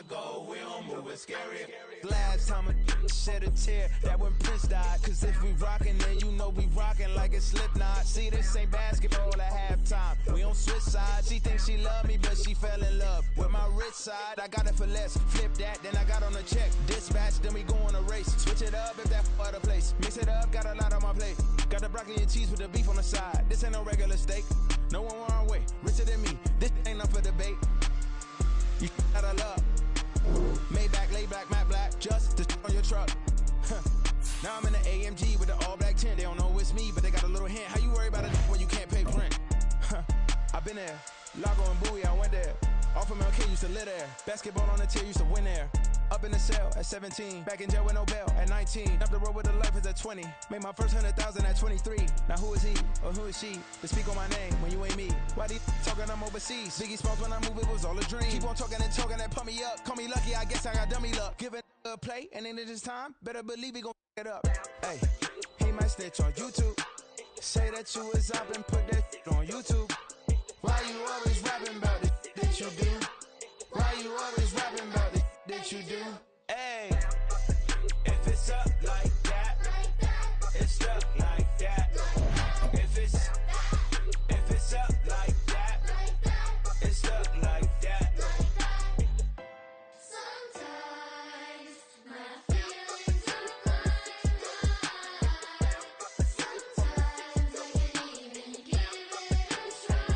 gotta go, we don't move, it's scary. Last time a shed a tear, that when Prince died. Cause if we rockin', then you know we rockin' like a Slipknot. See, this ain't basketball at halftime, we on switch sides. She thinks she love me, but she fell in love with my rich side. I got it for less, flip that, then I got on a check. Dispatch, then we go on a race. Switch it up if that other place. Mix it up, got a lot on my plate. Got the broccoli and cheese with the beef on the side. This ain't no regular steak, no one wrong way. Richer than me, this ain't up for debate. You out of love. Maybach, lay back, matte black, just to on your truck. Now I'm in the AMG with the all black tint. They don't know it's me, but they got a little hint. How you worry about it when you can't pay rent? I've been there. Lago and Bowie, I went there. Off of MLK, used to live there. Basketball on the tier, used to win there. Up in the cell at 17. Back in jail with no bail at 19. Up the road with the life is at 20. Made my first 100,000 at 23. Now who is he or who is she to speak on my name when you ain't me? Why they talking I'm overseas? Biggie Smalls when I move, it was all a dream. Keep on talking and pump me up. Call me lucky, I guess I got dummy luck. Give it a play and then it's time. Better believe he gon' it up. Hey, he might snitch on YouTube. Say that you was up and put that on YouTube. Why you always rapping about it that you do? Why you always rapping about it that you do? Hey, if it's up like that, it's stuck like that. If it's up like that, it's stuck like that. Sometimes my feelings are blind. Sometimes I can't even give it a try.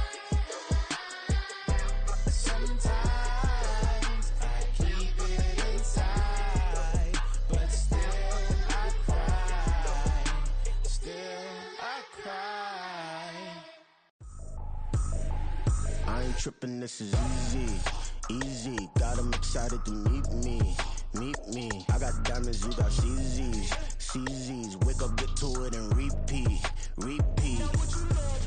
Sometimes I keep it inside, but still I cry. Still I cry. I ain't trippin', this is easy, easy. Got 'em excited to meet me, meet me. I got diamonds, you got CZs, CZs. Wake up, get to it, and repeat, repeat.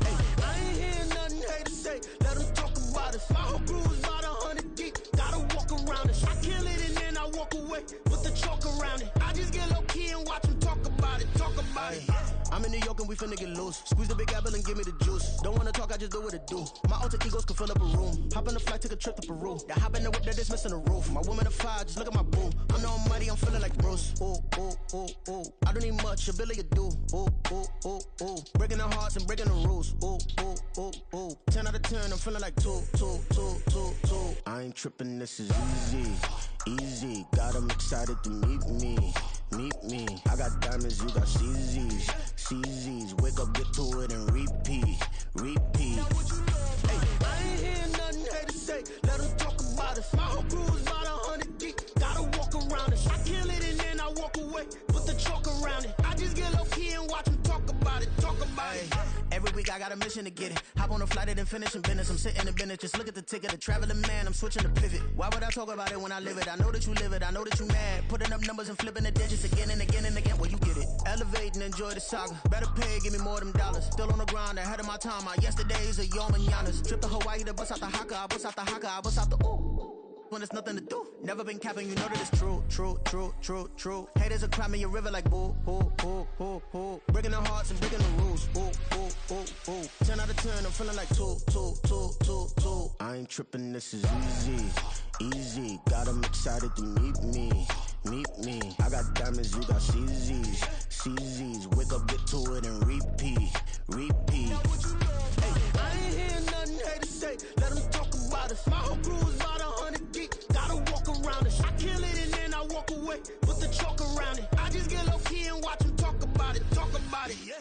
Hey, I ain't hearing nothing haters say. Let 'em talk about us. My whole crew is about 100 deep. Gotta walk around it. I kill it and then I walk away with the chalk around it. I just get low key and watch 'em talk about it, talk about it. I'm in New York and we finna get loose. Squeeze the big apple and give me the juice. Don't wanna talk, I just do what it do. My alter egos can fill up a room. Hop on the flight, take a trip to Peru. Yeah, hop in the whip that is missing the roof. My woman a fire, just look at my boo. I'm the almighty, I'm feeling like Bruce. Ooh, ooh, ooh, ooh. I don't need much, ability to do. Ooh, ooh, ooh, ooh. Breaking the hearts and breaking the rules. Ooh, ooh, ooh, ooh. 10 out of 10, I'm feeling like 2, 2, 2, 2, 2. I ain't tripping, this is easy, easy. Got 'em excited to meet me, meet me. I got diamonds, you got CZs, CZs. Wake up, get to it, and repeat, repeat. Hey, I ain't hearing nothing haters say. Let 'em talk about us. My whole crew is about 100 deep. Gotta walk around it. I kill it and then I walk away. Put the chalk around it. I just get low key and watch 'em talk about it, talk about it. Every week I got a mission to get it. Hop on a flight and then finish in business. I'm sitting in business, just look at the ticket. A traveling man, I'm switching to pivot. Why would I talk about it when I live it? I know that you live it, I know that you mad. Putting up numbers and flipping the digits again and again and again. Well, you get it. Elevate and enjoy the saga. Better pay, give me more of them dollars. Still on the grind, ahead of my time. My yesterdays are your mananas. Trip to Hawaii to bust out the haka. I bust out the haka, I bust out the ooh. When there's nothing to do. Never been capping, you know that it's true, true, true, true, true. Haters will cry me a river like boo, boo, boo, boo, boo. Breaking the hearts and breaking the rules. Ooh, ooh, ooh, ooh. 10 out of 10, I'm feeling like 2, 2, 2, 2, 2. I ain't tripping, this is easy, easy. Got 'em excited to meet me, meet me. I got diamonds, you got CZs, CZs. Wake up, get to it, and repeat, repeat. Hey, I ain't hearing nothing haters say. Let 'em talk about us. My whole crew is about 100 deep. Gotta walk around it. I kill it and then I walk away. Put the chalk around it. I just get low key and watch 'em talk about it, talk about it. Yeah.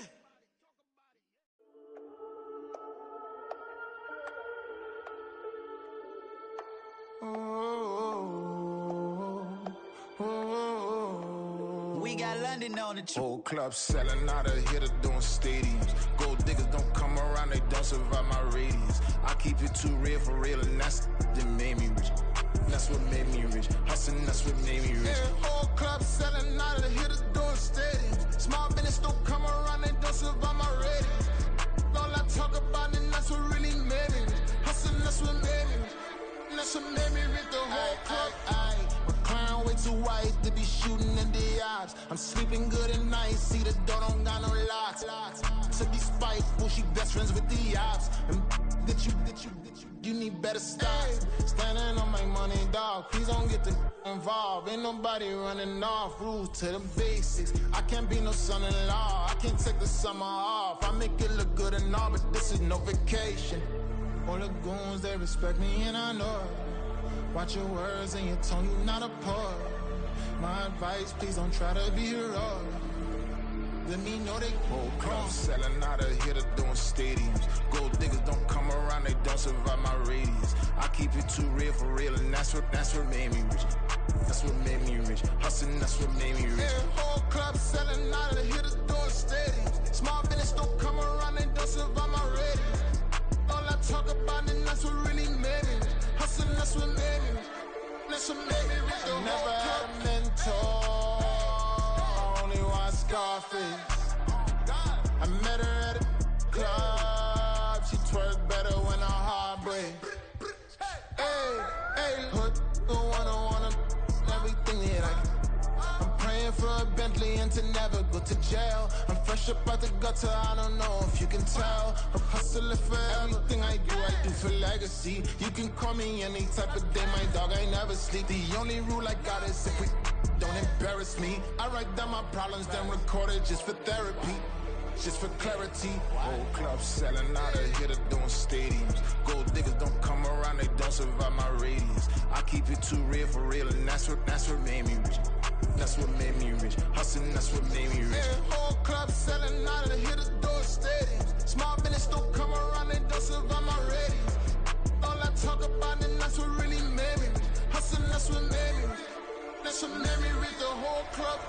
We got London on the trip. Whole club selling out of here to doing stadiums. Gold diggers don't come around, they don't survive my radius. I keep it too real for real, and that's that made me rich. That's what made me rich. Hustling, that's what made me rich. Yeah, whole club selling out of here to doing stadiums. Small business don't come around, they don't survive my radius. All I talk about, and that's what really made me rich. Hustling, that's what made me rich. That's what made me rich. The whole club. My clown way too white to be shooting in the eyes. I'm sleeping good at night, see the door don't got no locks. To be spiteful, she best friends with the ops. And You need better stocks. Standing on my money, dog. Please don't get the involved. Ain't nobody running off. Rules to the basics. I can't be no son-in-law. I can't take the summer off. I make it look good and all, but this is no vacation. All the goons, they respect me and I know it. Watch your words and your tone, you not a poet. My advice, please don't try to be heroic. Let me know they whole club selling out of here to doing stadiums. Gold diggers don't come around, they don't survive my radius. I keep it too real for real, and that's what made me rich. That's what made me rich. Hustling, that's what made me rich. Yeah, whole club selling out of here to doing stadiums. Small business don't come around, they don't survive my radius. All I talk about, and that's what really made me rich. Hustling, that's what made me rich. That's what made me rich. I never had a mentor. Scarface. I met her at a club. She twerk better when her heart breaks. Hey, put the wanna everything that I can. I'm praying for a Bentley and to never go to jail. I'm fresh up out the gutter, I don't know if you can tell. I'm hustling for everything I do for legacy. You can call me any type of day, my dog, I never sleep. The only rule I got is if we don't embarrass me. I write down my problems, then record it just for therapy, just for clarity. Whole club selling out of here to doing stadiums. Gold diggers don't come around, they don't survive my radius. I keep it too real for real, and that's what made me rich. That's what made me rich. Hustling, that's what made me rich. Yeah, whole club selling out of here to doing stadiums. Small business don't come around, they don't survive my radius. All I talk about, and that's what really made me rich. Hustling, that's what made me rich. That's what made me read the whole club.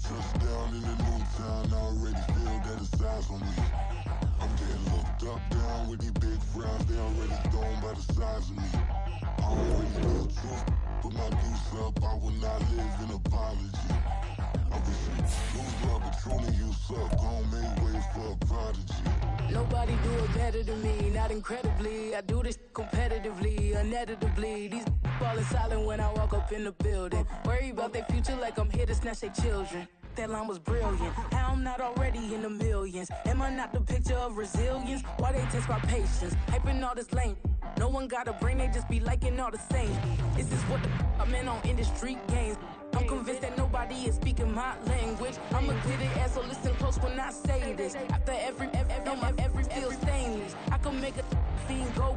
Touchdown in the new town, I already feel that it's eyes on me. I'm getting looked up, down with these big frowns, they already thrown by the size of me. I already know the truth, put my deuce up, I will not live in apology. I wish you lose love, but truly you suck, gon' make way for a prodigy. Nobody do it better than me, not incredibly. I do this competitively, uneditably. These falling silent when I walk up in the building. Worry about their future like I'm here to snatch their children. That line was brilliant. How I'm not already in the millions? Am I not the picture of resilience? Why they test my patience? Hyping all this lame. No one got a brain, they just be liking all the same. This is what the I'm in on industry games. I'm convinced that nobody is speaking my language. I'ma get it as so listen close when I say this. After every feel stainless. I can make a fiend go.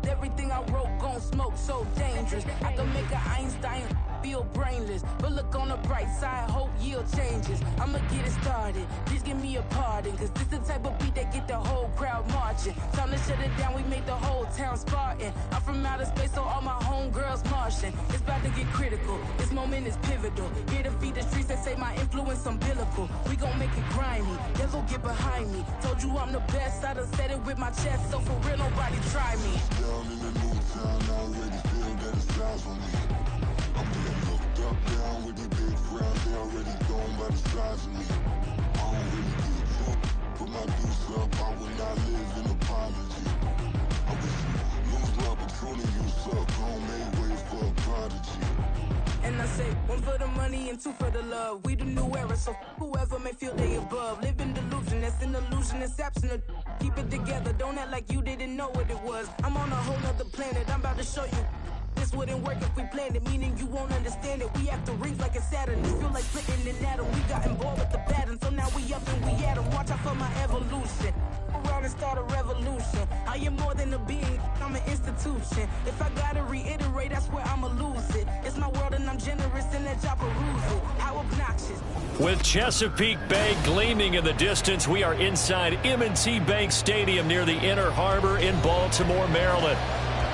Everything I wrote gon' smoke so dangerous. I can make an Einstein feel brainless. But look on the bright side, hope yield changes. I'ma get it started, please give me a pardon. Cause this the type of beat that get the whole crowd marching. Time to shut it down, we made the whole town Spartan. I'm from outer space, so all my homegirls Martian. It's about to get critical, this moment is pivotal. Here to feed the streets that say my influence umbilical. We gon' make it grimy, devil get behind me. Told you I'm the best, I done said it with my chest. So for real, nobody try me. Down in the new town, I already feel that it's eyes on me. I'm getting looked up, down with these big frowns, they already thrown by the size of me. I don't really give a fuck, put my deuce up, I will not live in apology. I wish you lose love, but truly you suck, gon' make way for a prodigy. And I say, one for the money and two for the love. We the new era, so whoever may feel they above. Live in delusion, that's an illusion, that's absent. Keep it together, don't act like you didn't know what it was. I'm on a whole nother planet, I'm about to show you. This wouldn't work if we planned it, meaning you won't understand it. We have to rings like it's Saturn. It feel like Clinton and Adam. We got involved with the pattern, so now we up and we at 'em. Watch out for my evolution. Around and start a revolution. I am more than a being, I'm an institution. If I gotta reiterate, that's where I'ma lose it. It's my world and I'm generous and that y'all peruse it. How obnoxious. With Chesapeake Bay gleaming in the distance, we are inside M&T Bank Stadium near the Inner Harbor in Baltimore, Maryland.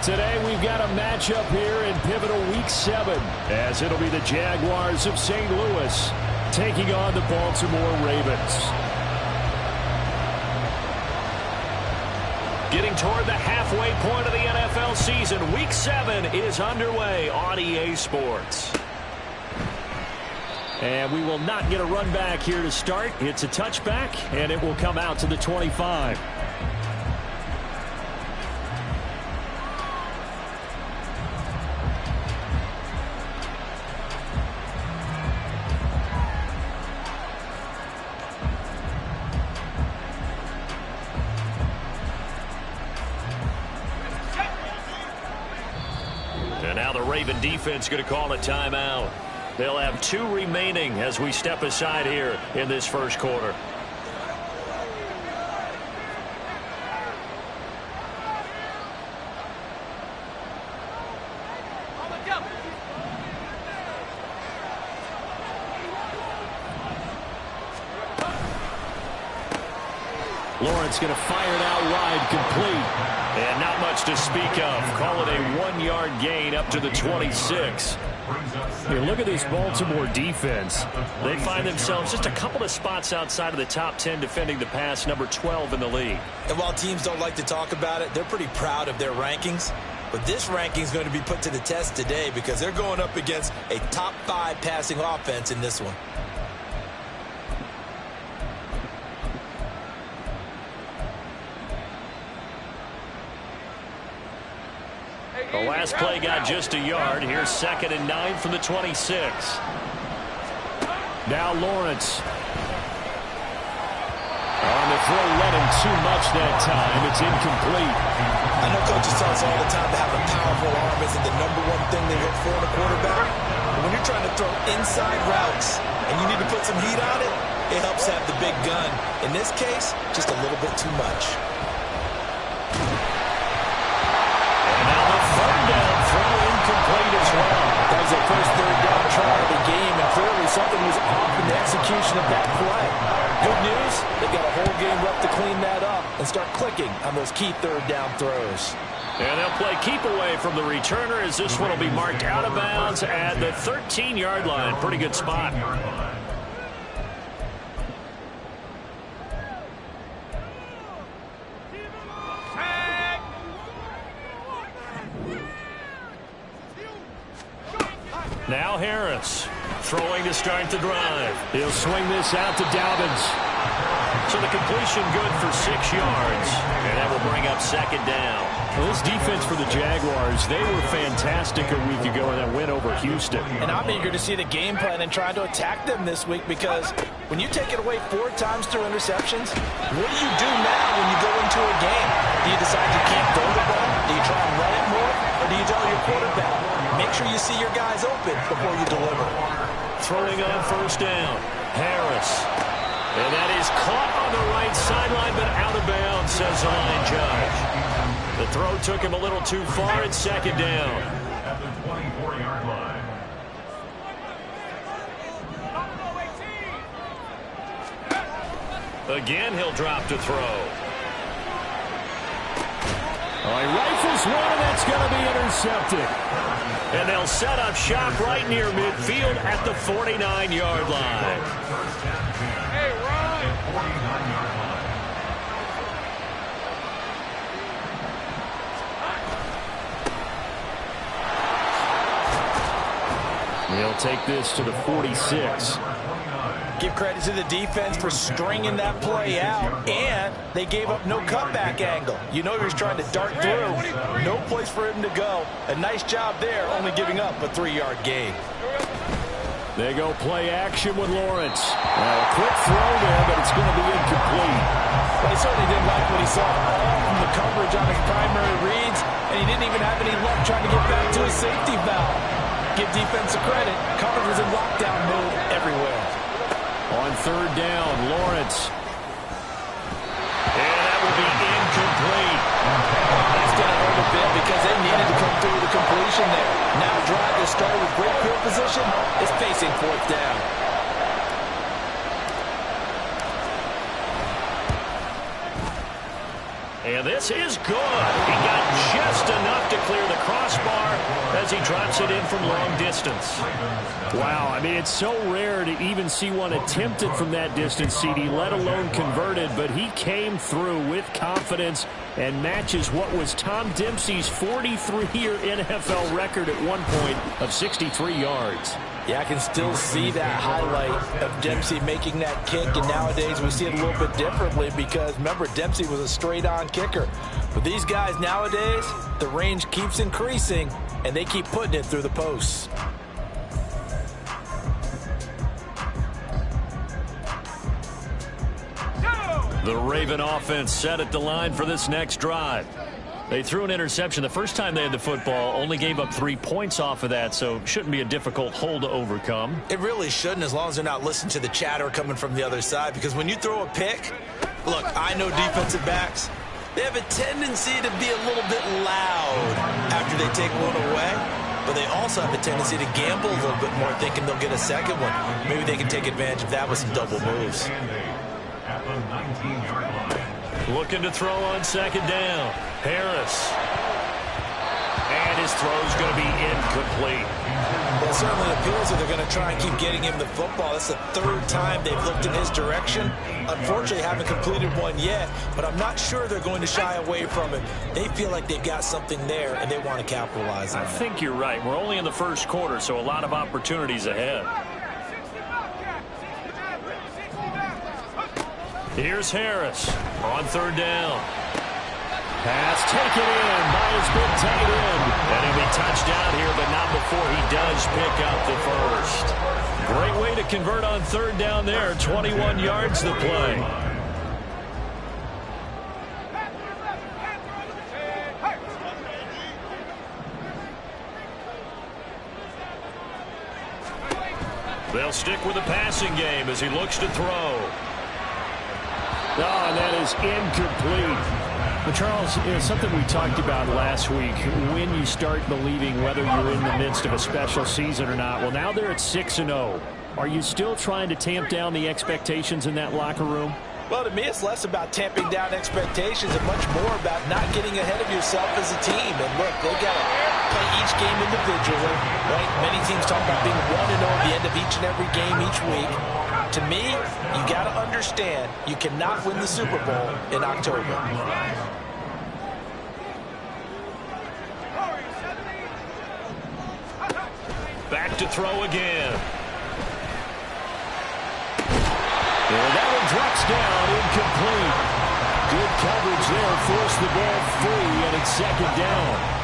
Today we've got a matchup here in pivotal Week 7, as it'll be the Jaguars of St. Louis taking on the Baltimore Ravens. Getting toward the halfway point of the NFL season, Week 7 is underway on EA Sports. And we will not get a run back here to start. It's a touchback, and it will come out to the 25. And now the Raven defense going to call a timeout. They'll have 2 remaining as we step aside here in this first quarter. Lawrence going to fire it out wide, complete. And not much to speak of. Call it a 1-yard gain up to the 26. Hey, look at this Baltimore defense. They find themselves just a couple of spots outside of the top 10 defending the pass, number 12 in the league. And while teams don't like to talk about it, they're pretty proud of their rankings. But this ranking is going to be put to the test today because they're going up against a top 5 passing offense in this one. The last play got just a yard. Here's 2nd and 9 from the 26. Now Lawrence. On the throw, running too much that time. It's incomplete. I know coaches tell us all the time that having a powerful arm isn't the #1 thing they look for in a quarterback. But when you're trying to throw inside routes and you need to put some heat on it, it helps have the big gun. In this case, just a little bit too much. Incomplete as well. That was their first 3rd down try of the game, and clearly something was off in the execution of that play. Good news, they got a whole game left to clean that up and start clicking on those key 3rd down throws. And they'll play keep away from the returner as this one will be marked out of bounds at the 13-yard line. Pretty good spot. Now Harris throwing to start the drive. He'll swing this out to Dobbins. So the completion good for 6 yards. And that will bring up 2nd down. Well, this defense for the Jaguars, they were fantastic a week ago in that win over Houston. And I'm eager to see the game plan and try to attack them this week because when you take it away 4 times through interceptions, what do you do now when you go into a game? Do you decide you can't throw the ball? Do you try and run it more? Or do you tell your quarterback, make sure you see your guys open before you deliver? Throwing on 1st down. Harris. And that is caught on the right sideline, but out of bounds, says the line judge. The throw took him a little too far. It's 2nd down. At the 24-yard line. Again, he'll drop to throw. Oh, he rifles one, and that's going to be intercepted. And they'll set up shop right near midfield at the 49-yard line. Hey, run! 49-yard line. He'll take this to the 46. Give credit to the defense for stringing that play out, and they gave up no cutback angle. You know he was trying to dart through. No place for him to go. A nice job there, only giving up a 3-yard gain. They go play action with Lawrence. A quick throw there, but it's going to be incomplete. Well, he certainly didn't like what he saw all from the coverage on his primary reads, and he didn't even have any luck trying to get back to his safety valve. Give defensive credit. Coverage was in lockdown mode everywhere. On 3rd down, Lawrence. And that will be incomplete. That's going to hurt a bit because they needed to come through with a completion there. Now a drive that started with great field position is facing 4th down. And this is good. He got just enough to clear the crossbar as he drops it in from long distance. Wow, I mean, it's so rare to even see one attempted from that distance, CD, let alone converted, but he came through with confidence and matches what was Tom Dempsey's 43-year NFL record at one point of 63 yards. Yeah, I can still see that highlight of Dempsey making that kick, and nowadays we see it a little bit differently because, remember, Dempsey was a straight-on kicker. But these guys nowadays, the range keeps increasing, and they keep putting it through the posts. The Raven offense set at the line for this next drive. They threw an interception the first time they had the football, only gave up 3 points off of that, so shouldn't be a difficult hole to overcome. It really shouldn't, as long as they're not listening to the chatter coming from the other side, because when you throw a pick, look, I know defensive backs, they have a tendency to be a little bit loud after they take one away, but they also have a tendency to gamble a little bit more, thinking they'll get a second one. Maybe they can take advantage of that with some double moves. At the 19-yard line. Looking to throw on second down. Harris. And his throw's going to be incomplete. Well, it certainly appears that they're going to try and keep getting him the football. That's the third time they've looked in his direction. Unfortunately, haven't completed one yet, but I'm not sure they're going to shy away from it. They feel like they've got something there, and they want to capitalize on it. I think you're right. We're only in the first quarter, so a lot of opportunities ahead. Here's Harris on third down. Pass taken in by his big tight end. And he'll be touchdown here, but not before he does pick up the first. Great way to convert on third down there. 21 yards to play. They'll stick with the passing game as he looks to throw. Oh, and that is incomplete. But Charles, something we talked about last week, when you start believing whether you're in the midst of a special season or not. Well, now they're at 6-0. Are you still trying to tamp down the expectations in that locker room? Well, to me, it's less about tamping down expectations and much more about not getting ahead of yourself as a team. And look, they got to play each game individually, right? Many teams talk about being 1-0 at the end of each and every game each week. To me, you got to understand you cannot win the Super Bowl in October. Back to throw again. And that one drops down, incomplete. Good coverage there, forced the ball free, and it's second down.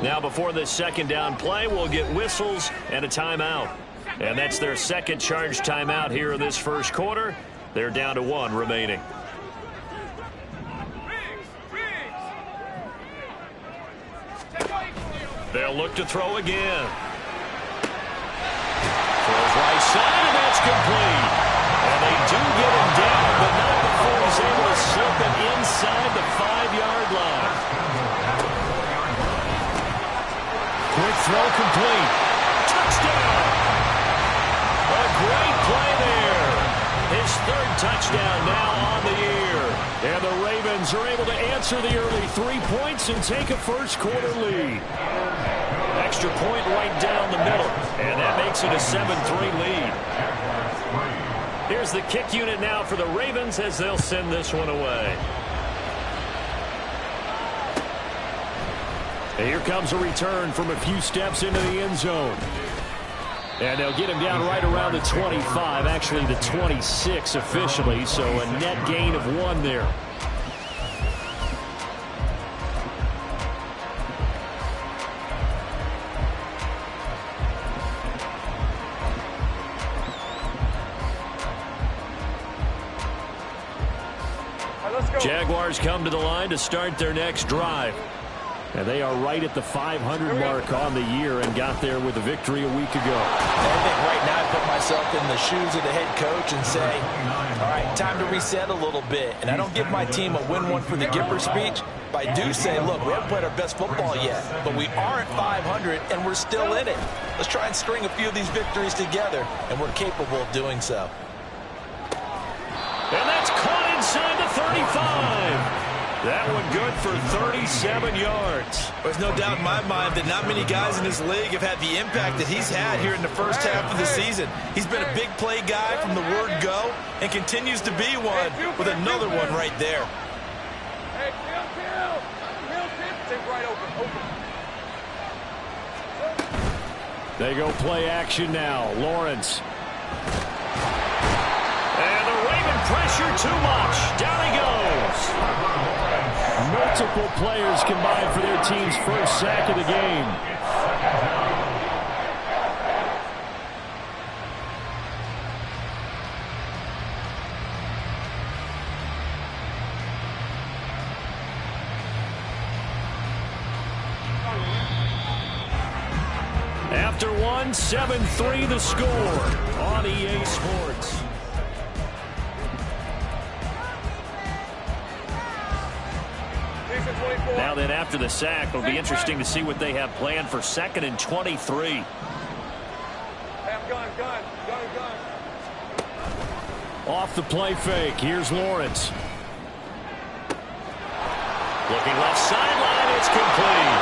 Now before this second down play, we'll get whistles and a timeout. And that's their second charge timeout here in this first quarter. They're down to 1 remaining. They'll look to throw again. Throws right side, and that's complete. And they do get him down, but not before he's able to slip it inside the 5-yard line. Quick throw complete. Touchdown! A great play there. His third touchdown now on the year. And the Ravens are able to answer the early 3 points and take a first quarter lead. Extra point right down the middle. And that makes it a 7-3 lead. Here's the kick unit now for the Ravens as they'll send this one away. And here comes a return from a few steps into the end zone. And they'll get him down right around the 25, actually the 26 officially, so a net gain of 1 there. Jaguars come to the line to start their next drive. And they are right at the 500 mark on the year and got there with a victory a week ago. I think right now I put myself in the shoes of the head coach and say, all right, time to reset a little bit. And I don't give my team a win one for the Gipper speech, but I do say, look, we haven't played our best football yet, but we are at 500 and we're still in it. Let's try and string a few of these victories together, and we're capable of doing so. And that's caught inside the 35. That one good for 37 yards. There's no doubt in my mind that not many guys in this league have had the impact that he's had here in the first half of the season. He's been a big play guy from the word go and continues to be one with another one right there. Hey, Kill. Take right open. They go play action now. Lawrence. And the Raven pressure too much. Down he goes. Multiple players combined for their team's first sack of the game. After one, 7-3 the score on EA Sports. Now then, after the sack, it'll be interesting to see what they have planned for 2nd and 23. Gun. Off the play fake. Here's Lawrence. Looking left sideline. It's complete.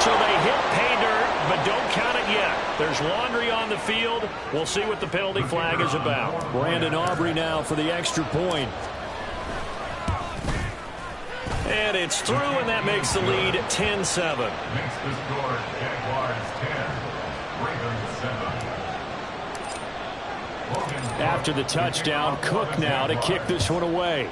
So they hit pay dirt, but don't count it yet. There's laundry on the field. We'll see what the penalty flag is about. Brandon Aubrey now for the extra point. And it's through, and that makes the lead 10-7. Makes the score Jaguars 10, Ravens 7. After the touchdown, Cook now to kick this one away.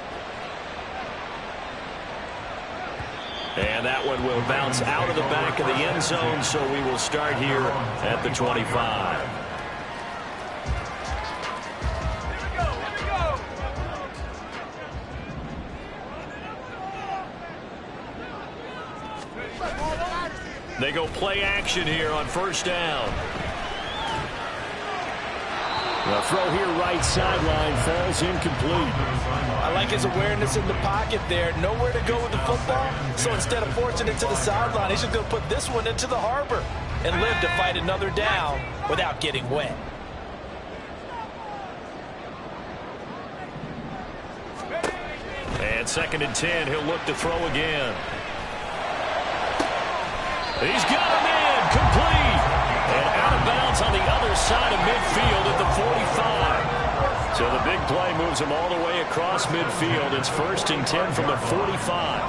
And that one will bounce out of the back of the end zone, so we will start here at the 25. They go play action here on first down. The throw here right sideline falls incomplete. I like his awareness in the pocket there. Nowhere to go with the football. So instead of forcing it to the sideline, he's just going to put this one into the harbor and live to fight another down without getting wet. And 2nd and 10, he'll look to throw again. He's got him in, complete. And out of bounds on the other side of midfield at the 45. So the big play moves him all the way across midfield. It's 1st and 10 from the 45.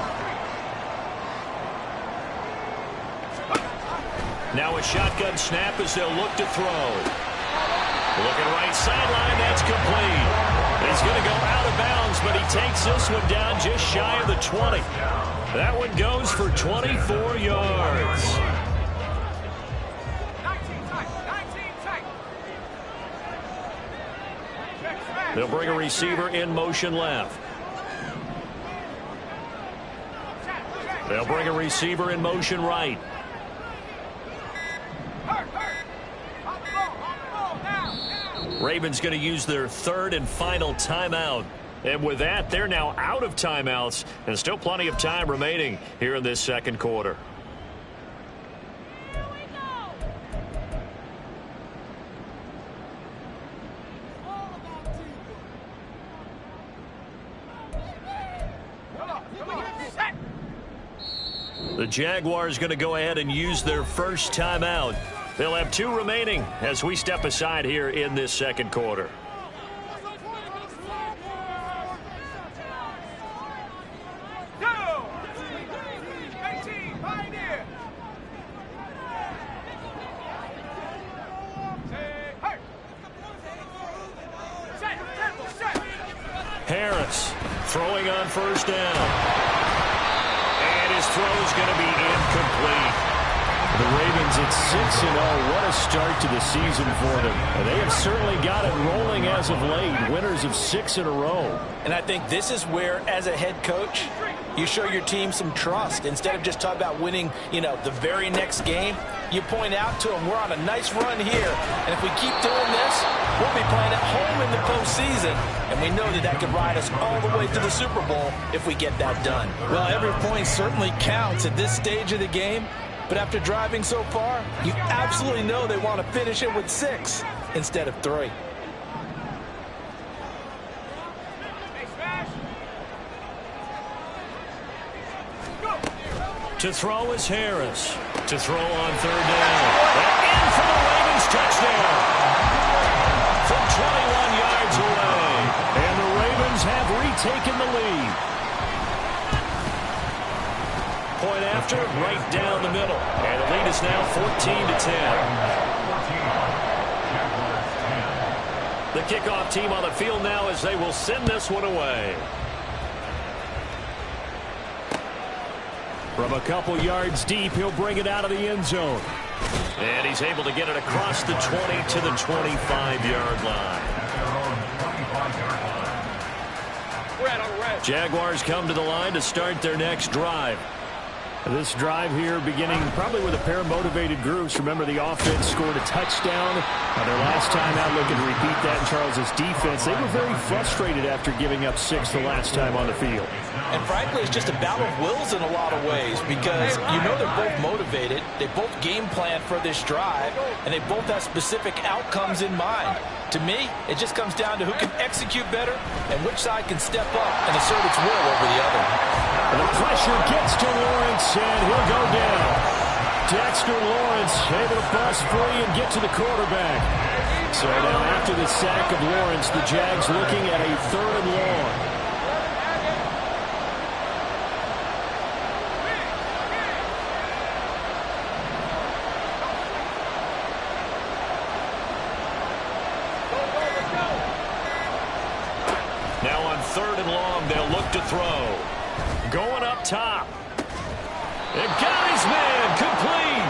Now a shotgun snap as they'll look to throw. Looking right sideline, that's complete. He's going to go out of bounds, but he takes this one down just shy of the 20. That one goes for 24 yards. They'll bring a receiver in motion left. They'll bring a receiver in motion right. Ravens going to use their 3rd and final timeout. And with that, they're now out of timeouts and still plenty of time remaining here in this 2nd quarter. The Jaguars going to go ahead and use their first timeout. They'll have 2 remaining as we step aside here in this 2nd quarter. Harris throwing on first down. And his throw is going to be incomplete. The Ravens at 6-0. What a start to the season for them. And they have certainly got it rolling as of late. Winners of 6 in a row. And I think this is where, as a head coach, you show your team some trust. Instead of just talking about winning, the very next game, you point out to them, we're on a nice run here. And if we keep doing this, we'll be playing at home in the postseason. And we know that could ride us all the way to the Super Bowl if we get that done. Well, every point certainly counts at this stage of the game. But after driving so far, you absolutely know they want to finish it with 6 instead of 3. To throw is Harris. To throw on third down. And in for the Ravens touchdown. From 21 yards away. And the Ravens have retaken the lead. Point after, right down the middle. And the lead is now 14-10. The kickoff team on the field now as they will send this one away. From a couple yards deep, he'll bring it out of the end zone. And he's able to get it across the 20 to the 25-yard line. Jaguars come to the line to start their next drive. This drive here beginning probably with a pair of motivated groups. Remember, the offense scored a touchdown their last time out, looking to repeat that in Charles's defense. They were very frustrated after giving up 6 the last time on the field. And frankly, it's just a battle of wills in a lot of ways because you know they're both motivated. They both game plan for this drive, and they both have specific outcomes in mind. To me, it just comes down to who can execute better and which side can step up and assert its will over the other. And the pressure gets to Lawrence, and he'll go down. Dexter Lawrence able to bust free and get to the quarterback. So now after the sack of Lawrence, the Jags looking at a 3rd and long. Now on 3rd and long, they'll look to throw. Going up top. And got his man complete.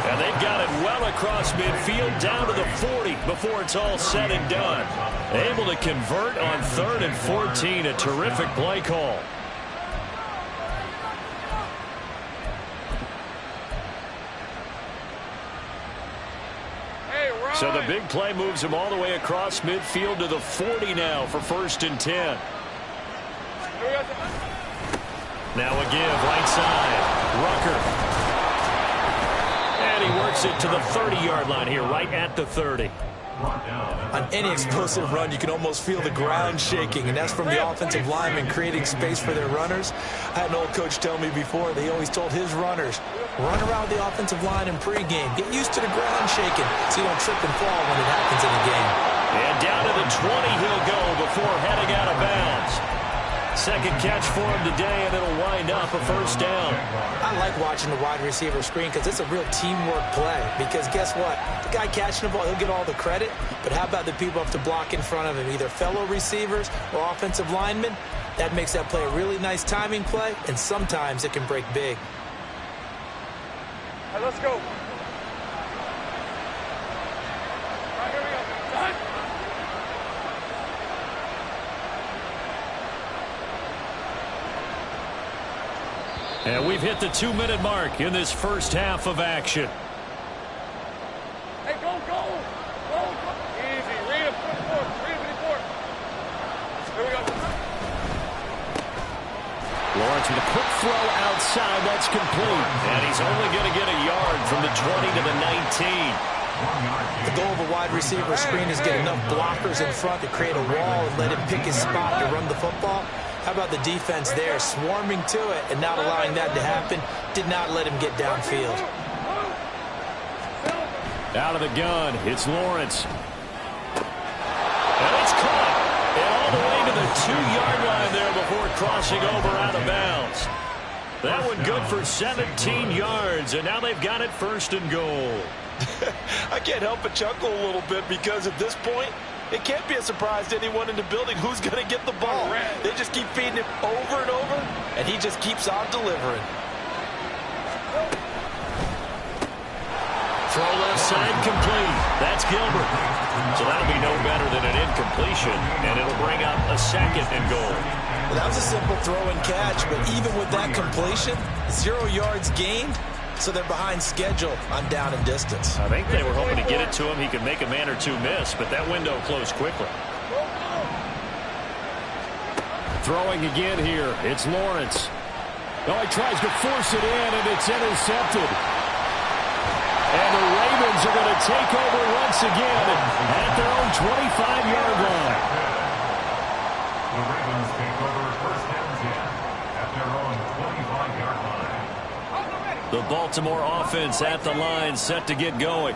And they've got it well across midfield down to the 40 before it's all said and done. Able to convert on 3rd and 14. A terrific play call. So the big play moves him all the way across midfield to the 40 now for 1st and 10. Now a give, right side. Rucker. And he works it to the 30-yard line here, right at the 30. On any explosive run, you can almost feel the ground shaking, and that's from the offensive linemen creating space for their runners. I had an old coach tell me before, they always told his runners, run around the offensive line in pregame. Get used to the ground shaking so you don't trip and fall when it happens in the game. And down to the 20 he'll go before heading out of bounds. Second catch for him today, and it'll wind up a 1st down. I like watching the wide receiver screen because it's a real teamwork play. Because guess what? The guy catching the ball, he'll get all the credit. But how about the people have to block in front of him, either fellow receivers or offensive linemen? That makes that play a really nice timing play, and sometimes it can break big. All right, let's go. And we've hit the 2-minute mark in this first half of action. Hey, go. Easy. Read him. Read him forward. Here we go. Lawrence with a quick throw outside. That's complete. And he's only going to get a yard from the 20 to the 19. The goal of a wide receiver screen is get enough blockers in front to create a wall and let him pick his spot to run the football. How about the defense there, swarming to it and not allowing that to happen? Did not let him get downfield. Out of the gun, it's Lawrence. And it's caught. And all the way to the 2-yard line there before crossing over out of bounds. That one good for 17 yards, and now they've got it 1st and goal. I can't help but chuckle a little bit because at this point, it can't be a surprise to anyone in the building who's going to get the ball. They just keep feeding him over and over, and he just keeps on delivering. Throw left side complete. That's Gilbert. So that'll be no better than an incompletion, and it'll bring up a 2nd and goal. Well, that was a simple throw and catch, but even with that completion, 0 yards gained. So they're behind schedule on down and distance. I think they were hoping to get it to him. He could make a man or two miss, but that window closed quickly. Throwing again here. It's Lawrence. Oh, he tries to force it in, and it's intercepted. And the Ravens are going to take over once again at their own 25-yard line. The Ravens take over 1st and 10 at their own 25-yard line. The Baltimore offense at the line, set to get going.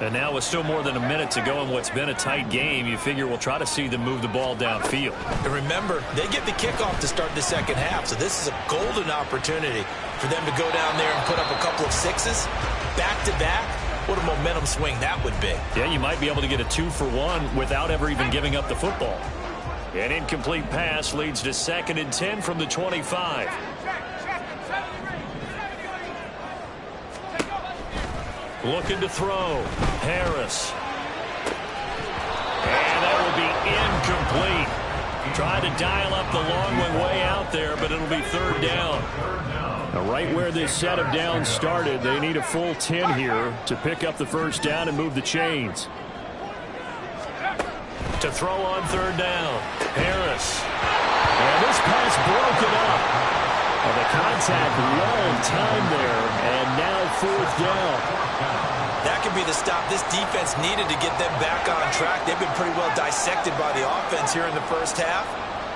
And now with still more than a minute to go in what's been a tight game, you figure we'll try to see them move the ball downfield. And remember, they get the kickoff to start the second half, so this is a golden opportunity for them to go down there and put up a couple of sixes back-to-back. What a momentum swing that would be. Yeah, you might be able to get a 2-for-1 without ever even giving up the football. An incomplete pass leads to 2nd and 10 from the 25. Looking to throw. Harris. And that will be incomplete. Tried to dial up the long one way out there, but it'll be 3rd down. Now, right where this set of downs started, they need a full 10 here to pick up the 1st down and move the chains. To throw on 3rd down. Harris. And this pass broken up. And the contact long time there, and now 4th down. That could be the stop this defense needed to get them back on track. They've been pretty well dissected by the offense here in the first half.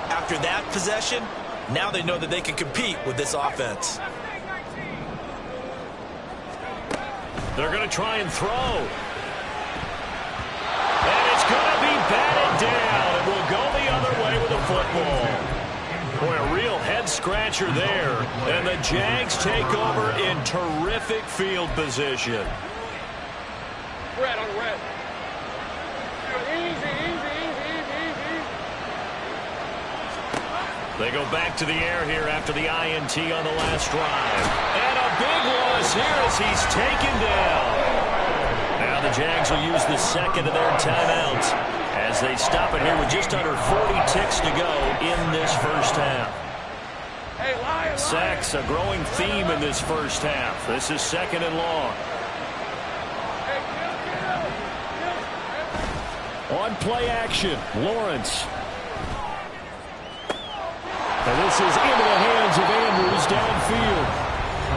After that possession, now they know that they can compete with this offense. They're going to try and throw. And it's going to be batted down. It will go the other way with the football. Boy, a real head-scratcher there. And the Jags take over in terrific field position. Red on red. Easy, easy, easy, easy, easy. They go back to the air here after the INT on the last drive. And a big loss here as he's taken down. Now the Jags will use the 2nd of their timeouts as they stop it here with just under 40 ticks to go in this first half. Hey, lion, Sacks, a growing theme in this first half. This is 2nd and long. On play action, Lawrence. And this is into the hands of Andrews downfield.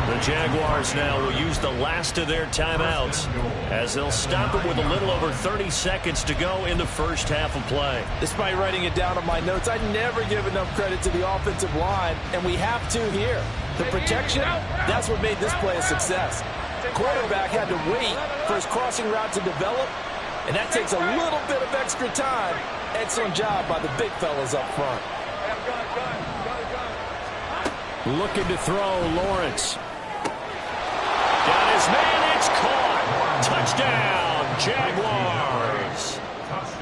The Jaguars now will use the last of their timeouts as they'll stop it with a little over 30 seconds to go in the first half of play. Despite writing it down on my notes, I never give enough credit to the offensive line, and we have to here. The protection, that's what made this play a success. Quarterback had to wait for his crossing route to develop, and that takes a little bit of extra time. Excellent job by the big fellas up front. Looking to throw, Lawrence. Got his man, it's caught. Touchdown, Jaguars.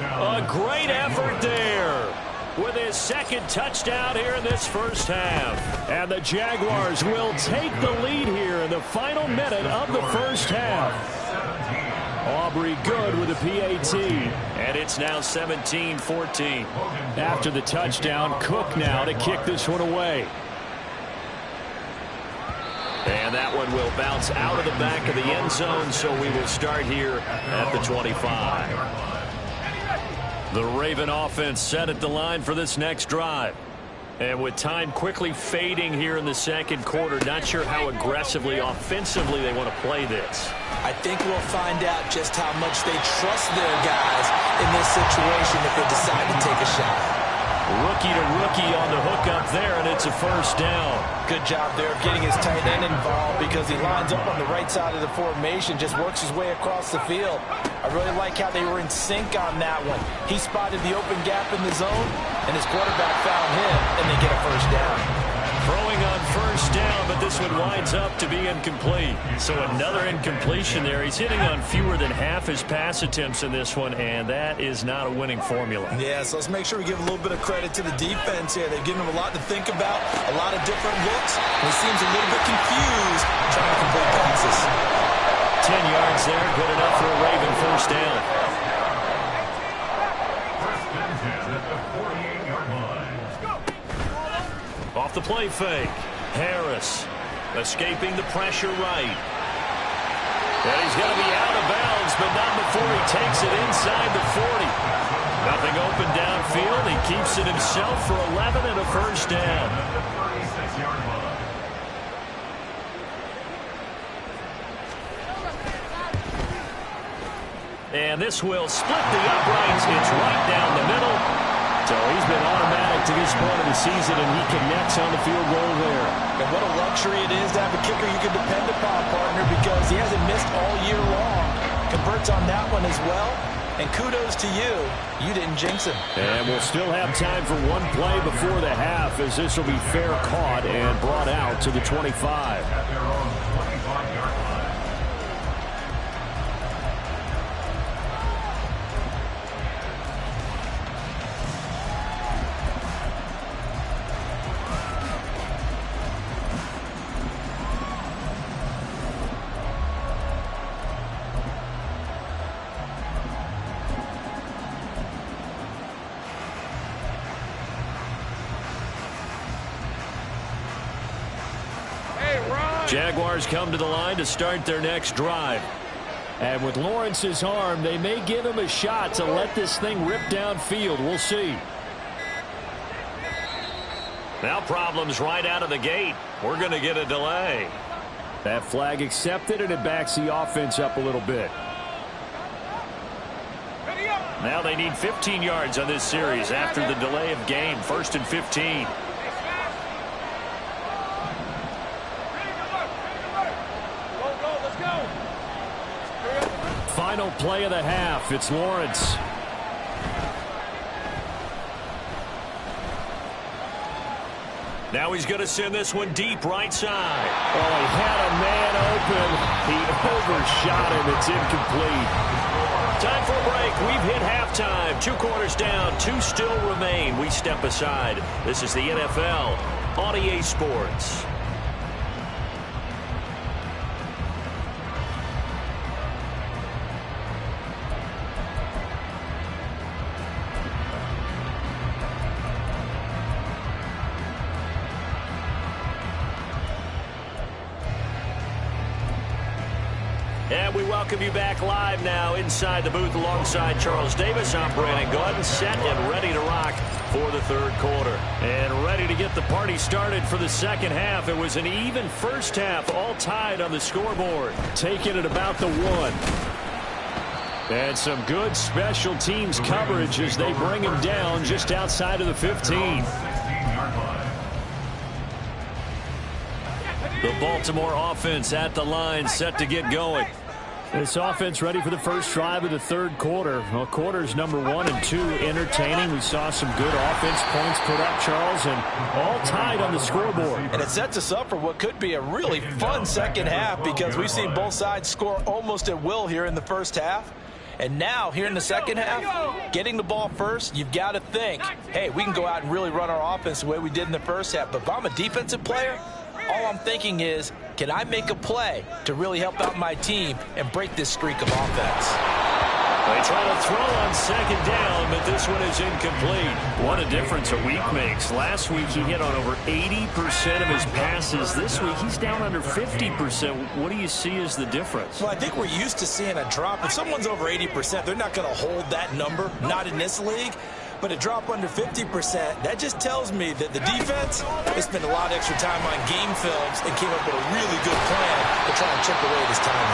A great effort there with his 2nd touchdown here in this first half. And the Jaguars will take the lead here in the final minute of the first half. Aubrey good with a PAT, and it's now 17-14. After the touchdown, Cook now to kick this one away. And that one will bounce out of the back of the end zone, so we will start here at the 25. The Raven offense set at the line for this next drive. And with time quickly fading here in the 2nd quarter, not sure how aggressively, offensively they want to play this. I think we'll find out just how much they trust their guys in this situation if they decide to take a shot. Rookie to rookie on the hookup there, and it's a 1st down. Good job there of getting his tight end involved because he lines up on the right side of the formation, just works his way across the field. I really like how they were in sync on that one. He spotted the open gap in the zone, and his quarterback found him, and they get a 1st down. Throwing on 1st down, but this one winds up to be incomplete. So another incompletion there. He's hitting on fewer than half his pass attempts in this one, and that is not a winning formula. Yeah, so let's make sure we give a little bit of credit to the defense here. They've given him a lot to think about, a lot of different looks, and he seems a little bit confused trying to complete passes. 10 yards there, good enough for a Raven 1st down. Off the play fake. Harris escaping the pressure right. And he's going to be out of bounds, but not before he takes it inside the 40. Nothing open downfield. He keeps it himself for 11 and a 1st down. And this will split the uprights. It's right down the middle. So he's been automatic get to this point of the season, and he connects on the field goal there. And what a luxury it is to have a kicker you can depend upon, partner, because he hasn't missed all year long. Converts on that one as well. And kudos to you. You didn't jinx him. And we'll still have time for one play before the half, as this will be fair caught and brought out to the 25. Jaguars come to the line to start their next drive. And with Lawrence's arm, they may give him a shot to let this thing rip downfield. We'll see. Now problems right out of the gate. We're going to get a delay. That flag accepted, and it backs the offense up a little bit. Now they need 15 yards on this series after the delay of game. 1st and 15. Final play of the half. It's Lawrence. Now he's going to send this one deep right side. Oh, he had a man open. He overshot him. It's incomplete. Time for a break. We've hit halftime. 2 quarters down. 2 still remain. We step aside. This is the NFL on EA Sports. And we welcome you back live now inside the booth alongside Charles Davis. I'm Brandon Gordon, set and ready to rock for the third quarter. And ready to get the party started for the second half. It was an even first half, all tied on the scoreboard. Taking it about the 1. And some good special teams coverage as they bring him down just outside of the 15. The Baltimore offense at the line, set to get going. This offense ready for the first drive of the third quarter. Well, quarters number 1 and 2 entertaining. We saw some good offense points put up, Charles, and all tied on the scoreboard. And it sets us up for what could be a really fun second half, because we've seen both sides score almost at will here in the first half. And now, here in the second half, getting the ball first, you've got to think, hey, we can go out and really run our offense the way we did in the first half. But if I'm a defensive player, all I'm thinking is, can I make a play to really help out my team and break this streak of offense? They try to throw on second down, but this one is incomplete. What a difference a week makes. Last week he hit on over 80% of his passes. This week he's down under 50%. What do you see as the difference? Well, I think we're used to seeing a drop. If someone's over 80%, they're not going to hold that number, not in this league. But a drop under 50%, that just tells me that the defense has spent a lot of extra time on game films and came up with a really good plan to try and chip away this time.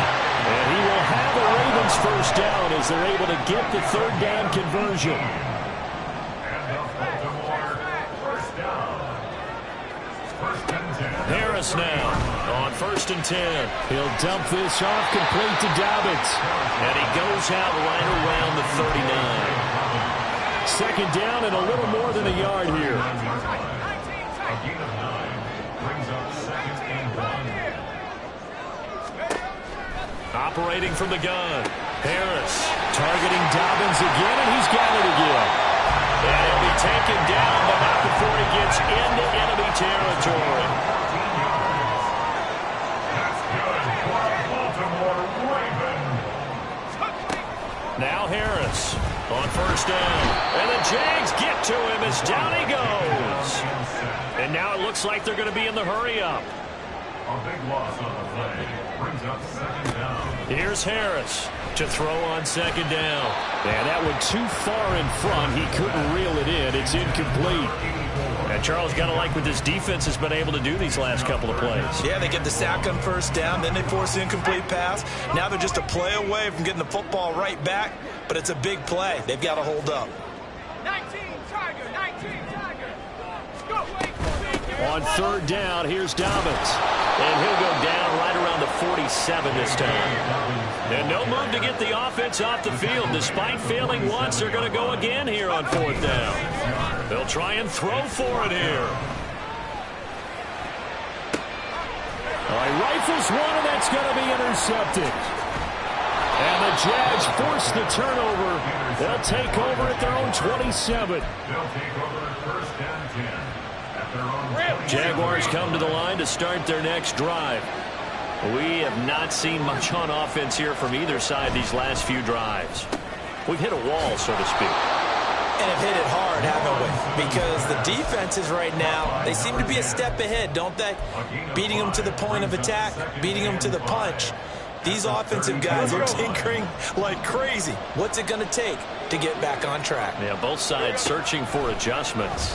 And he will have the Ravens first down as they're able to get the third down conversion. Harris now on 1st and 10. He'll dump this off complete to Dobbins. And he goes out right around the 39. Second down and a little more than a yard here. Operating from the gun. Harris targeting Dobbins again, and he's got it again. And he'll be taken down, but not before he gets into enemy territory. Now Harris on 1st down. And the Jags get to him as down he goes. And now it looks like they're going to be in the hurry-up. A big loss on the play brings up second down. Here's Harris to throw on second down. And that went too far in front. He couldn't reel it in. It's incomplete. And Charles, got to like what this defense has been able to do these last couple of plays. Yeah, they get the sack on 1st down, then they force the incomplete pass. Now they're just a play away from getting the football right back, but it's a big play. They've got to hold up. 19, Tiger, 19, Tiger. On third down, here's Dobbins. And he'll go down right around the 47 this time. And no move to get the offense off the field. Despite failing once, they're going to go again here on fourth down. They'll try and throw for it here. All right, rifles one, and that's going to be intercepted. And the Jags force the turnover. They'll take over at their own 27. They'll take over first and 10 at their own. Jaguars come to the line to start their next drive. We have not seen much on offense here from either side these last few drives. We've hit a wall, so to speak. And have hit it hard, haven't we? Because the defenses right now, they seem to be a step ahead, don't they? Beating them to the point of attack, beating them to the punch. These offensive guys are tinkering like crazy. What's it going to take to get back on track? Yeah, both sides searching for adjustments.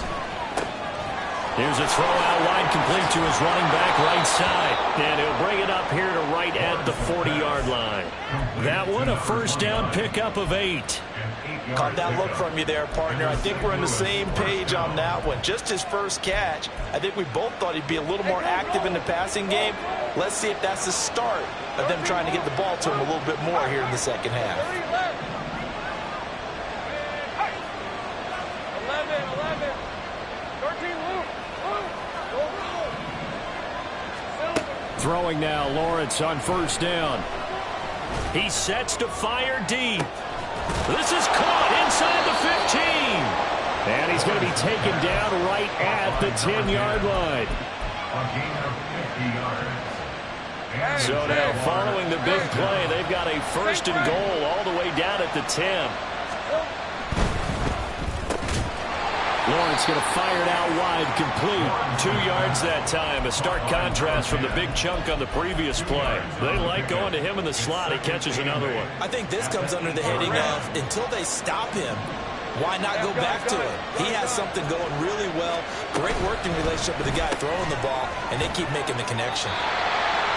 Here's a throw out wide, complete to his running back right side. And he'll bring it up here to right at the 40-yard line. That one, a first down pickup of 8. Caught that look from you there, partner. I think we're on the same page on that one. Just his first catch. I think we both thought he'd be a little more active in the passing game. Let's see if that's the start of them trying to get the ball to him a little bit more here in the second half. 11, 13, Luke. Throwing now, Lawrence on first down. He sets to fire deep. This is caught inside the 15. And he's going to be taken down right at the 10-yard line. A gain of 50 yards. So now following the big play, they've got a first and goal all the way down at the 10. Lawrence going to fire it out wide, complete. 2 yards that time. A stark contrast from the big chunk on the previous play. They like going to him in the slot. He catches another one. I think this comes under the heading of until they stop him, why not go back to it? He has something going really well. Great working relationship with the guy throwing the ball, and they keep making the connection.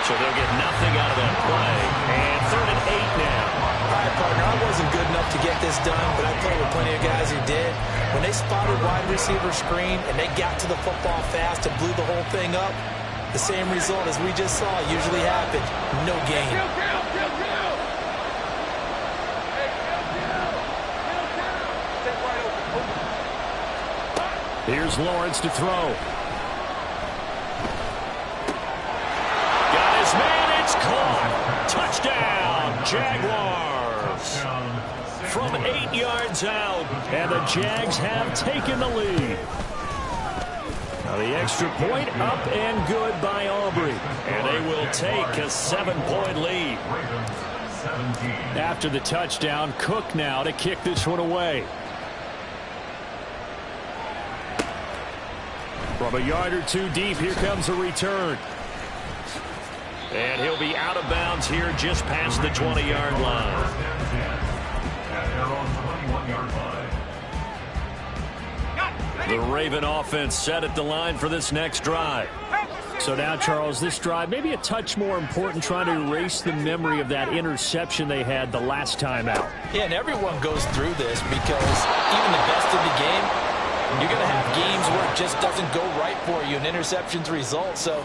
So they'll get nothing out of that play. And 3rd and 8 now. All right, partner, I wasn't good enough to get this done, but I played with plenty of guys who did. When they spotted wide receiver screen and they got to the football fast and blew the whole thing up, the same result as we just saw usually happened. No gain. Here's Lawrence to throw. Got his man, it's caught. Touchdown, Jaguars. From 8 yards out, and the Jags have taken the lead. Now the extra point up and good by Aubrey, and they will take a 7-point lead. After the touchdown, Cook now to kick this one away. From a yard or two deep, here comes a return. And he'll be out of bounds here just past the 20-yard line. The Raven offense set at the line for this next drive. So now, Charles, this drive maybe a touch more important, trying to erase the memory of that interception they had the last time out. Yeah, and everyone goes through this because even the best in the game, you're going to have games where it just doesn't go right for you and interceptions result. So,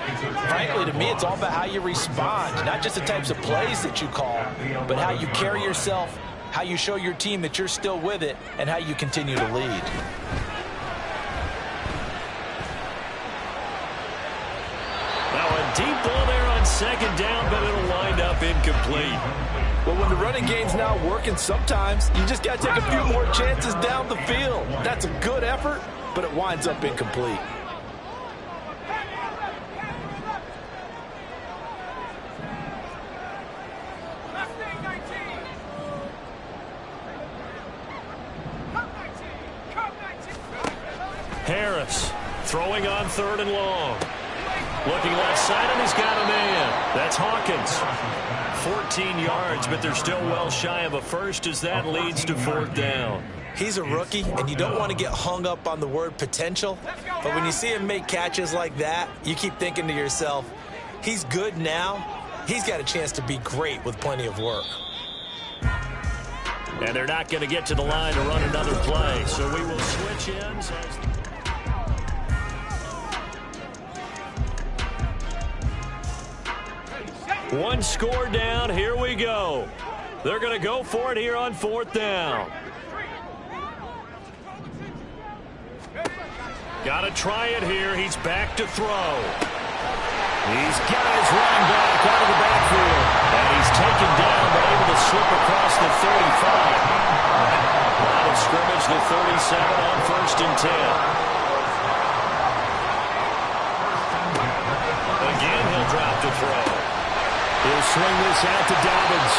frankly, to me, it's all about how you respond, not just the types of plays that you call, but how you carry yourself, how you show your team that you're still with it, and how you continue to lead. Now a deep ball there on second down, but it'll wind up incomplete. Well, when the running game's now working, sometimes you just got to take a few more chances down the field. That's a good effort, but it winds up incomplete. Harris throwing on 3rd and long. Looking left side, and he's got a man. That's Hawkins. 14 yards, but they're still well shy of a first as that leads to 4th down. He's a rookie, and you don't want to get hung up on the word potential. But when you see him make catches like that, you keep thinking to yourself, he's good now. He's got a chance to be great with plenty of work. And they're not going to get to the line to run another play, so we will switch ends. One score down. Here we go. They're going to go for it here on 4th down. Got to try it here. He's back to throw. He's got his running back out of the backfield. And he's taken down but able to slip across the 35. Line of scrimmage, the 37 on 1st and 10. Again, he'll drop to throw. He'll swing this out to Dobbins.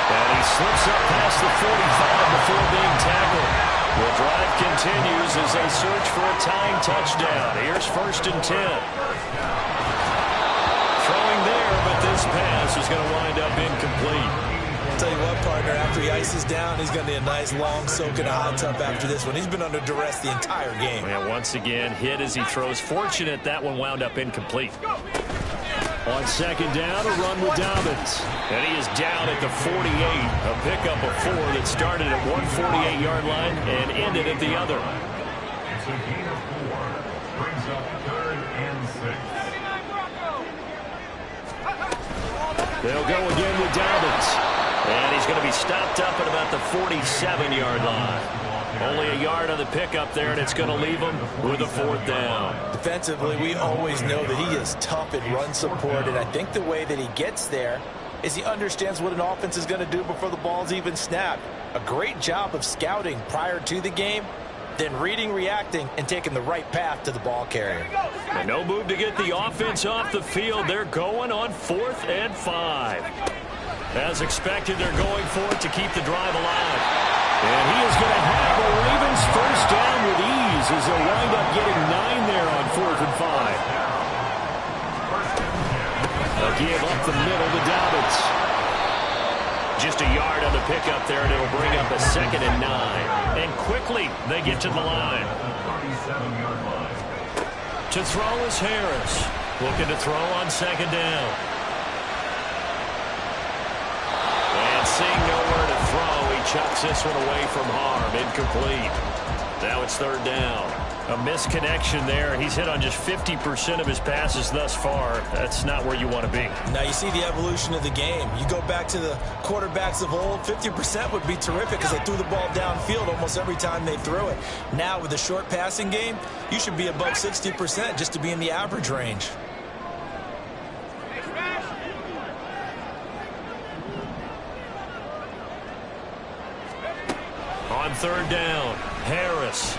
And he slips up past the 45 before being tackled. The drive continues as they search for a tying touchdown. Here's 1st and 10. Throwing there, but this pass is going to wind up incomplete. I'll tell you what, partner, after he ices down, he's going to need a nice long soak in a hot tub after this one. He's been under duress the entire game. And once again, hit as he throws. Fortunate that one wound up incomplete. On 2nd down, a run with Dobbins. And he is down at the 48. A pickup of 4 that started at one 48-yard line and ended at the other. It's a gain of 4. Brings up 3rd and 6. They'll go again with Dobbins. And he's going to be stopped up at about the 47-yard line. Only a yard on the pickup there, and it's going to leave him with a 4th down. Defensively, we always know that he is tough in run support, and I think the way that he gets there is he understands what an offense is going to do before the ball's even snapped. A great job of scouting prior to the game, then reading, reacting, and taking the right path to the ball carrier. And no move to get the offense off the field. They're going on 4th and 5. As expected, they're going for it to keep the drive alive. And he is going to have the Ravens 1st down with ease as they'll wind up getting 9 there on 4th and 5. A give up the middle to Dobbins. Just a yard on the pickup there, and it'll bring up a 2nd and 9. And quickly, they get to the line. To throw is Harris. Looking to throw on 2nd down. And seeing nowhere to throw, he chucks this one away from harm. Incomplete. Now it's 3rd down. A misconnection there. He's hit on just 50% of his passes thus far. That's not where you want to be. Now you see the evolution of the game. You go back to the quarterbacks of old, 50% would be terrific because they threw the ball downfield almost every time they threw it. Now with the short passing game, you should be above 60% just to be in the average range. On 3rd down, Harris.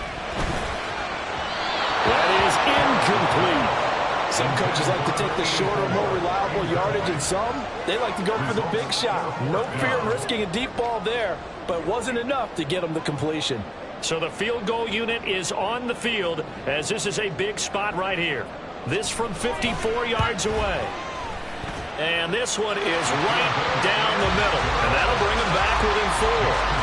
That is incomplete. Some coaches like to take the shorter, more reliable yardage, and some, they like to go for the big shot. No fear in risking a deep ball there, but it wasn't enough to get them the completion. So the field goal unit is on the field as this is a big spot right here. This from 54 yards away. And this one is right down the middle. And that'll bring them back within 4.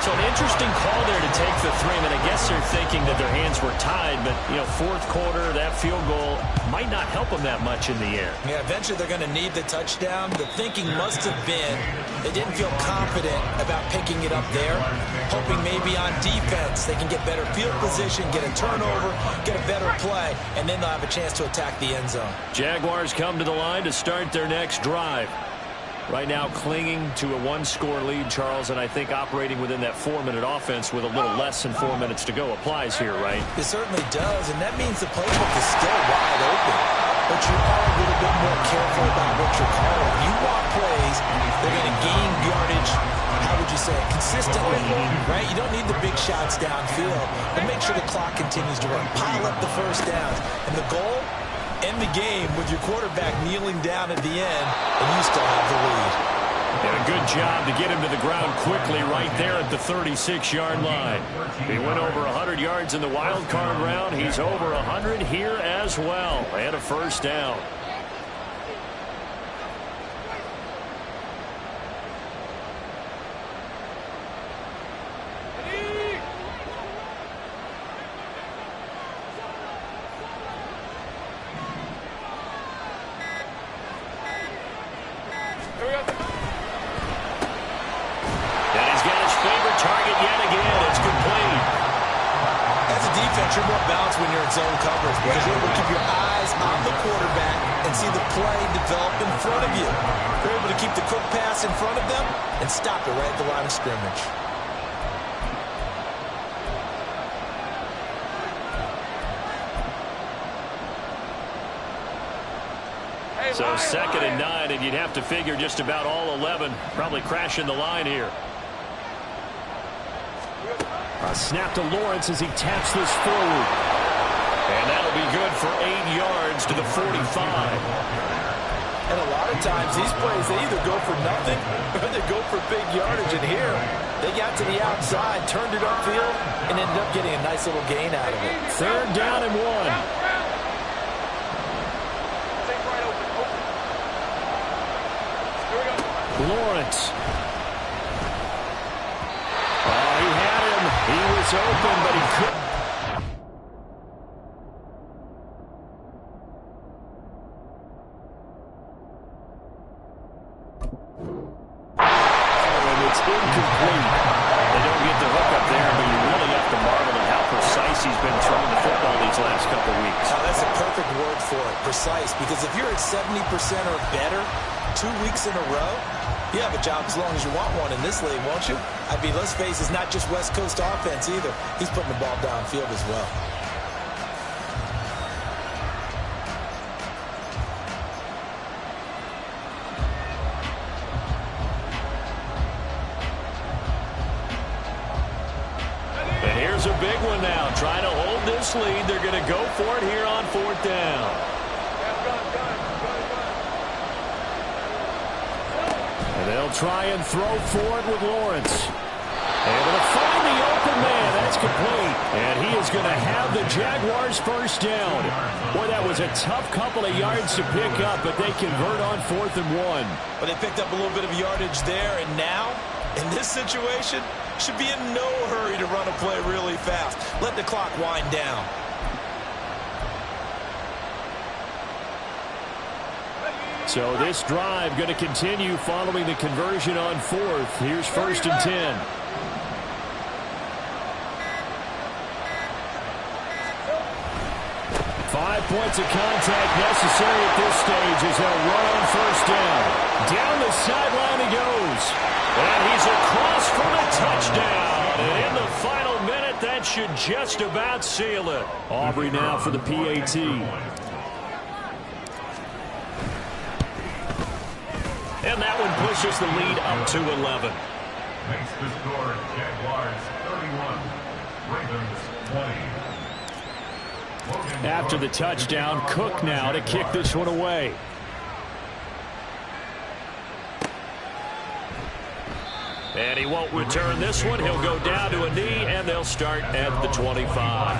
So an interesting call there to take the 3. I mean, I guess they're thinking that their hands were tied, but, you know, 4th quarter, that field goal might not help them that much in the end. Yeah, eventually they're going to need the touchdown. The thinking must have been they didn't feel confident about picking it up there, hoping maybe on defense they can get better field position, get a turnover, get a better play, and then they'll have a chance to attack the end zone. Jaguars come to the line to start their next drive. Right now clinging to a 1-score lead, Charles, and I think operating within that 4-minute offense with a little less than 4 minutes to go applies here, right? It certainly does, and that means the playbook is still wide open. But you are a little bit more careful about what you're calling. You want plays, they're going to gain yardage, how would you say it, consistently, right? You don't need the big shots downfield, but make sure the clock continues to run. Pile up the 1st downs. And the goal? End the game with your quarterback kneeling down at the end, and you still have the lead. And a good job to get him to the ground quickly right there at the 36-yard line. He went over 100 yards in the wild card round. He's over 100 here as well. And a 1st down. defense, you're more balanced when you're in zone coverage because you're able to keep your eyes on the quarterback and see the play develop in front of you. You're able to keep the quick pass in front of them and stop it right at the line of scrimmage. So 2nd and 9, and you'd have to figure just about all 11 probably crashing the line here. A snap to Lawrence as he taps this forward. And that'll be good for 8 yards to the 45. And a lot of times these plays, they either go for nothing or they go for big yardage. And here, they got to the outside, turned it upfield, and ended up getting a nice little gain out of it. 3rd down and 1. Lawrence. Oh, he had him. He was open, but he couldn't. And it's incomplete. They don't get the hook up there, but you really have to marvel at how precise he's been throwing the football these last couple weeks. Oh, that's a perfect word for it, precise, because if you're at 70% or better 2 weeks in a row, you have a job as long as you want one in this league, won't you? I mean, let's face it, it's not just West Coast offense either. He's putting the ball downfield as well. And here's a big one now. Trying to hold this lead. They're going to go for it here on 4th down. And they'll try and throw for it with Lawrence. Able to find the open man. That's complete. And he is going to have the Jaguars' first down. Boy, that was a tough couple of yards to pick up, but they convert on 4th and 1. But they picked up a little bit of yardage there, and now, in this situation, should be in no hurry to run a play really fast. Let the clock wind down. So this drive going to continue following the conversion on 4th. Here's 1st and 10. Five points of contact necessary at this stage as they'll run on 1st down. Down the sideline he goes. And he's across for the touchdown. And in the final minute, that should just about seal it. Aubrey now for the PAT. And that one pushes the lead up to 11. Makes the score Jaguars 31, Ravens 20. After the touchdown, Cook now to kick this one away. And he won't return this one. He'll go down to a knee, and they'll start at the 25.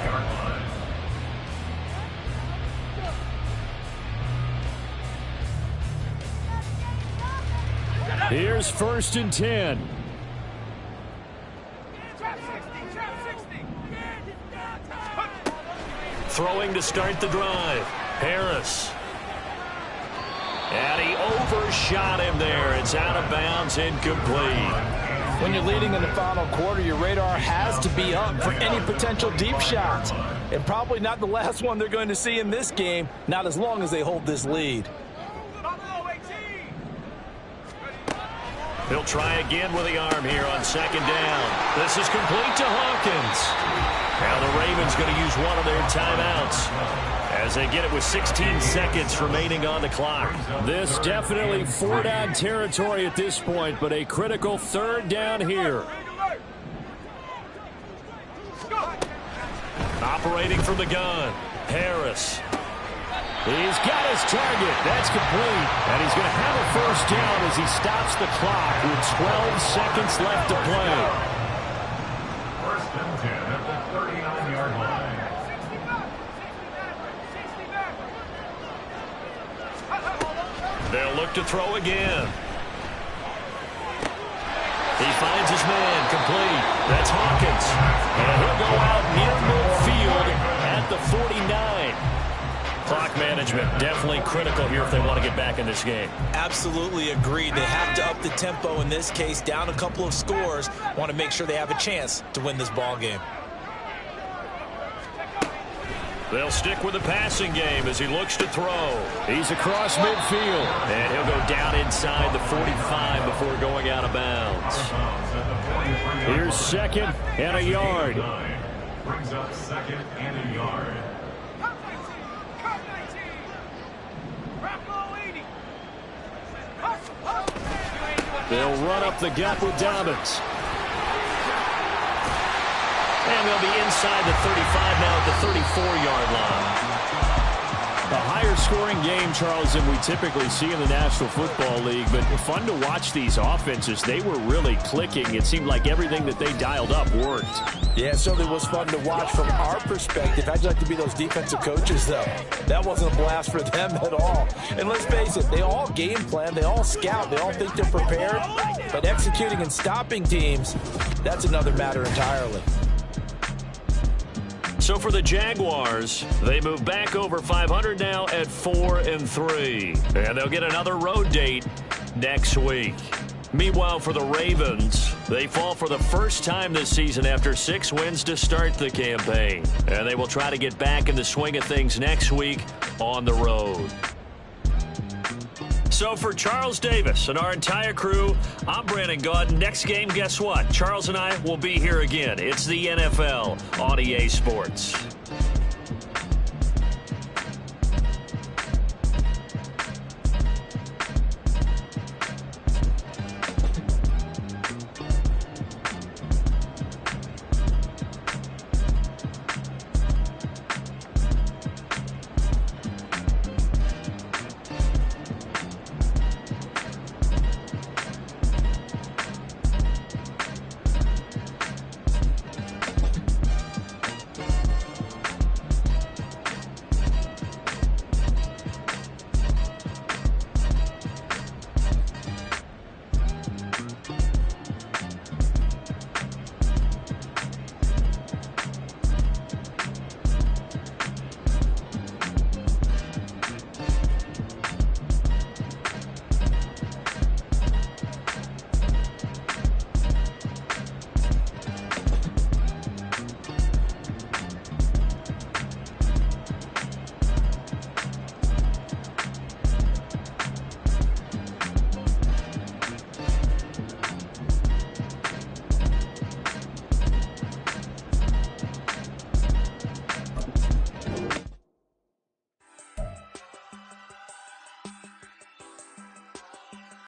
Here's 1st and 10. Throwing to start the drive. Harris. And he overshot him there. It's out of bounds, incomplete. When you're leading in the final quarter, your radar has to be up for any potential deep shots. And probably not the last one they're going to see in this game, not as long as they hold this lead. He'll try again with the arm here on 2nd down. This is complete to Hawkins. Now the Ravens going to use one of their timeouts as they get it with 16 seconds remaining on the clock. This definitely 4-down territory at this point, but a critical 3rd down here. Operating from the gun, Harris. He's got his target. That's complete. And he's going to have a 1st down as he stops the clock with 12 seconds left to play. 1st and 10 at the 39-yard line. They'll look to throw again. He finds his man, complete. That's Hawkins. And he'll go out near midfield at the 49. Clock management definitely critical here if they want to get back in this game. Absolutely agreed. They have to up the tempo in this case, down a couple of scores. Want to make sure they have a chance to win this ball game. They'll stick with the passing game as he looks to throw. He's across midfield. And he'll go down inside the 45 before going out of bounds. Here's second and a yard. Brings up second and a yard. They'll run up the gap with Dobbins. And they'll be inside the 35 now at the 34-yard line. A higher-scoring game, Charles, than we typically see in the National Football League, but fun to watch these offenses. They were really clicking. It seemed like everything that they dialed up worked. Yeah, it certainly was fun to watch from our perspective. I'd like to be those defensive coaches, though. That wasn't a blast for them at all. And let's face it, they all game plan, they all scout, they all think they're prepared. But executing and stopping teams, that's another matter entirely. So for the Jaguars, they move back over 500 now at 4-3. And they'll get another road date next week. Meanwhile, for the Ravens, they fall for the first time this season after 6 wins to start the campaign. And they will try to get back in the swing of things next week on the road. So for Charles Davis and our entire crew, I'm Brandon Gaudin. Next game, guess what? Charles and I will be here again. It's the NFL on EA Sports.